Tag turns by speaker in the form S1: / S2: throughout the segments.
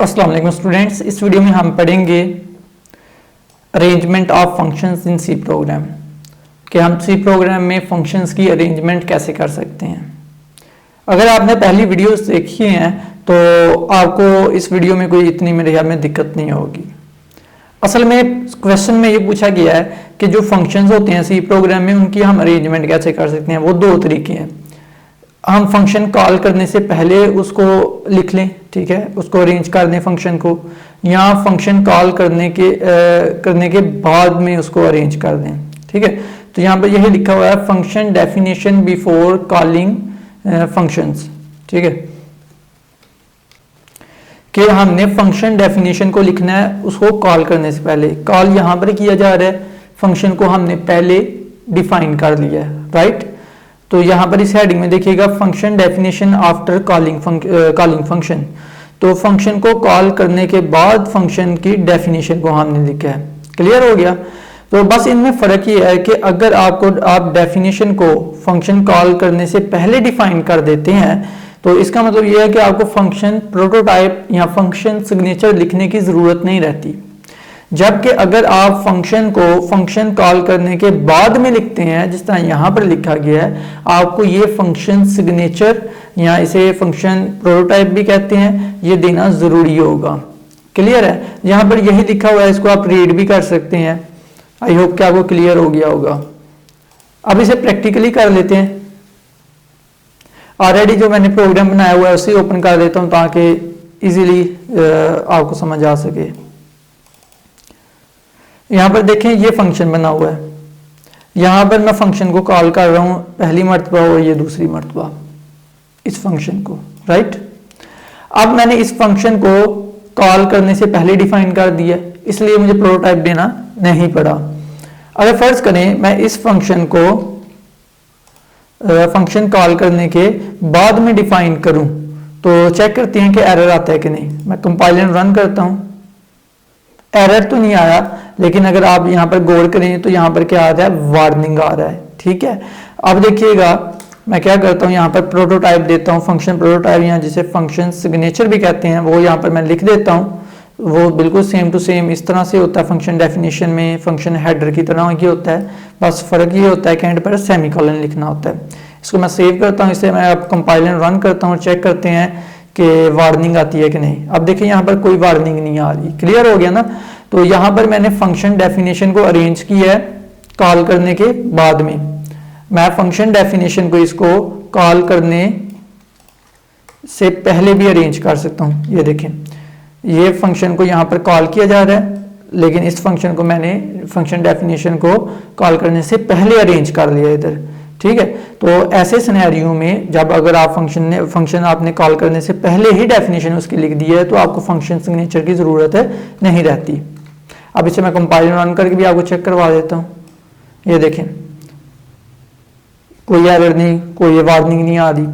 S1: अस्सलाम वालेकुम स्टूडेंट्स, इस वीडियो में हम पढ़ेंगे arrangement of functions in C program कि हम सी प्रोग्राम में फंक्शंस की अरेंजमेंट कैसे कर सकते हैं। अगर आपने पहली वीडियोस देखी हैं तो आपको इस वीडियो में कोई इतनी मेरे ख्याल में दिक्कत नहीं होगी। असल में क्वेश्चन में ये पूछा गया है कि जो फंक्शंस होते हैं सी प्रोग्राम में उनकी हम अरेंजमेंट कैसे कर सकते हैं। वो दो तरीके हैं। हम फंक्शन कॉल करने से पहले उसको लिख लें, ठीक है, उसको अरेंज कर दें फंक्शन को, या फंक्शन कॉल करने के बाद में उसको अरेंज कर दें, ठीक है। तो यहाँ पर यही लिखा हुआ है function definition before calling functions, ठीक है, कि हमने फंक्शन डेफिनेशन को लिखना है उसको कॉल करने से पहले। कॉल यहाँ पर किया जा रहा है, फंक्शन को हमने पहले डिफाइन कर लिया है, राइट। तो यहाँ पर इस हेडिंग में देखिएगा function definition after calling function. तो फंक्शन को कॉल करने के बाद फंक्शन की डेफिनेशन को हमने लिखा है। क्लियर हो गया। तो बस इनमें फर्क ये है कि अगर आप डेफिनेशन को फंक्शन कॉल करने से पहले डिफाइन कर देते हैं तो इसका मतलब ये है कि आपको फंक्शन प्रोटोटाइप या फंक्शन सिग्नेचर लिखने की जरूरत नहीं रहती। जबकि अगर आप फंक्शन को फंक्शन कॉल करने के बाद में लिखते हैं, जिस तरह यहां पर लिखा गया है, आपको ये फंक्शन सिग्नेचर या इसे फंक्शन प्रोटोटाइप भी कहते हैं, ये देना जरूरी होगा। क्लियर है। यहां पर यही लिखा हुआ है, इसको आप रीड भी कर सकते हैं। आई होप कि आपको क्लियर हो गया होगा। अब इसे प्रैक्टिकली कर लेते हैं। ऑलरेडी जो मैंने प्रोग्राम बनाया हुआ है उसे ओपन कर देता हूं ताकि इजीली आपको समझ आ सके। यहां पर देखें ये फंक्शन बना हुआ है, यहां पर मैं फंक्शन को कॉल कर रहा हूं पहली मर्तबा और ये दूसरी मर्तबा इस फंक्शन को, राइट। अब मैंने इस फंक्शन को कॉल करने से पहले डिफाइन कर दिया, इसलिए मुझे प्रोटोटाइप देना नहीं पड़ा। अगर फर्ज करें मैं इस फंक्शन को फंक्शन कॉल करने के बाद में डिफाइन करूं तो चेक करते हैं कि एरर आता है कि नहीं। मैं कंपाइलर रन करता हूं, एरर तो नहीं आया, लेकिन अगर आप यहां पर गौर करें तो यहां पर क्या आ रहा है, वार्निंग आ रहा है, ठीक है। अब देखिएगा मैं क्या करता हूं, यहां पर प्रोटोटाइप देता हूं, फंक्शन प्रोटोटाइप या जिसे फंक्शन सिग्नेचर भी कहते हैं, वो यहां पर मैं लिख देता हूं। वो बिल्कुल सेम टू सेम इस तरह से होता है फंक्शन डेफिनेशन में, फंक्शन हेडर की तरह ये होता है, बस फर्क ये होता है कि एंड पर सेमीकोलन लिखना होता है। इसको मैं सेव करता हूं, इसे मैं अब कंपाइलर रन करता हूं, चेक करते हैं कि वार्निंग आती है कि नहीं। अब देखिए यहाँ पर कोई वार्निंग नहीं आ रही। क्लियर हो गया ना। तो यहाँ पर मैंने फंक्शन डेफिनेशन को अरेंज किया है कॉल करने के बाद में। मैं फंक्शन डेफिनेशन को इसको कॉल करने से पहले भी अरेंज कर सकता हूँ। ये देखें, ये फंक्शन को यहाँ पर कॉल किया जा रहा है, लेकिन इस फंक्शन को मैंने फंक्शन डेफिनेशन को कॉल करने से पहले अरेंज कर लिया इधर, ठीक है। तो ऐसे सिनेरियो में जब अगर आप फंक्शन आपने कॉल करने से पहले ही डेफिनेशन उसकी लिख दी है तो आपको फंक्शन सिग्नेचर की जरूरत है नहीं रहती। अब इसे मैं कंपाइलर रन करके भी आपको चेक करवा देता हूं। ये देखें कोई एरर नहीं, कोई वार्निंग नहीं आ रही।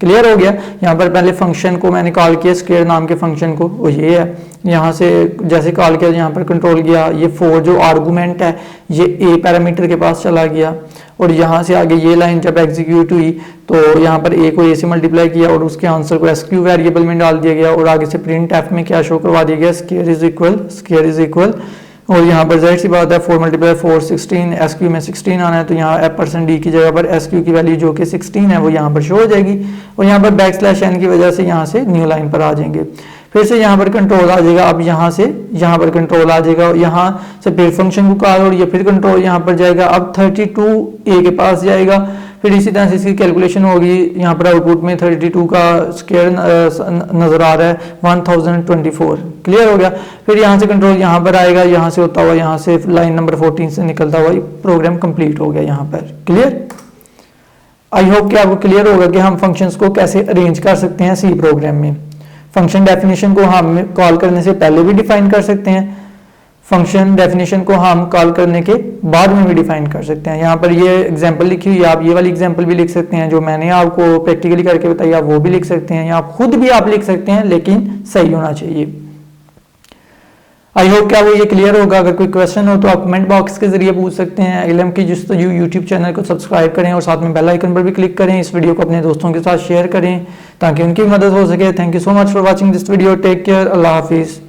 S1: क्लियर हो गया। यहाँ पर पहले फंक्शन को मैंने कॉल किया स्क्वेयर नाम के फंक्शन को, वो ये है। यहाँ से जैसे कॉल किया यहाँ पर कंट्रोल किया, ये 4 जो आर्गुमेंट है ये ए पैरामीटर के पास चला गया, और यहाँ से आगे ये लाइन जब एग्जीक्यूट हुई तो यहाँ पर ए को ए से मल्टीप्लाई किया और उसके आंसर को एसक्यू वेरिएबल में डाल दिया गया, और आगे से प्रिंट एफ में क्या शो करवा दिया गया, स्क्वायर इज इक्वल, और यहाँ पर जाहिर सी बात है 4 × 4 16, एसक्यू में 16 आना है, तो यहाँ %d की जगह पर एसक्यू की वैल्यू जो कि 16 है वो यहाँ पर शो हो जाएगी, और यहाँ पर \n की वजह से यहाँ से न्यू लाइन पर आ जाएंगे। फिर से यहाँ पर कंट्रोल आ जाएगा, अब यहाँ से यहाँ पर कंट्रोल आ जाएगा, और यहाँ से फिर फंक्शन को कॉल और ये फिर कंट्रोल यहाँ पर जाएगा। अब 32 ए के पास जाएगा, फिर इसी तरह से इसकी कैलकुलेशन होगी। यहाँ पर आउटपुट में 32 का स्क्वायर नजर आ रहा है 1024। क्लियर हो गया। फिर यहाँ से कंट्रोल यहाँ पर आएगा, यहाँ से होता हुआ यहाँ से लाइन नंबर 14 से निकलता हुआ प्रोग्राम कंप्लीट हो गया यहाँ पर। क्लियर। आई होप कि आपको क्लियर होगा कि हम फंक्शंस को कैसे अरेंज कर सकते हैं सी प्रोग्राम में। फंक्शन डेफिनेशन को हम कॉल करने से पहले भी डिफाइन कर सकते हैं, फंक्शन डेफिनेशन को हम कॉल करने के बाद में भी डिफाइन कर सकते हैं। यहाँ पर ये एग्जांपल लिखी हुई है, आप ये वाली एग्जांपल भी लिख सकते हैं जो मैंने आपको प्रैक्टिकली करके बताया, वो भी लिख सकते हैं, या खुद भी आप लिख सकते हैं, लेकिन सही होना चाहिए। आई होप क्या वो ये क्लियर होगा। अगर कोई क्वेश्चन हो तो आप कमेंट बॉक्स के जरिए पूछ सकते हैं। इल्म की जिस यूट्यूब चैनल को सब्सक्राइब करें और साथ में बेल आइकन पर भी क्लिक करें। इस वीडियो को अपने दोस्तों के साथ शेयर करें ताकि उनकी मदद हो सके। Thank you so much for watching this video. Take care. अल्लाह हाफिज़।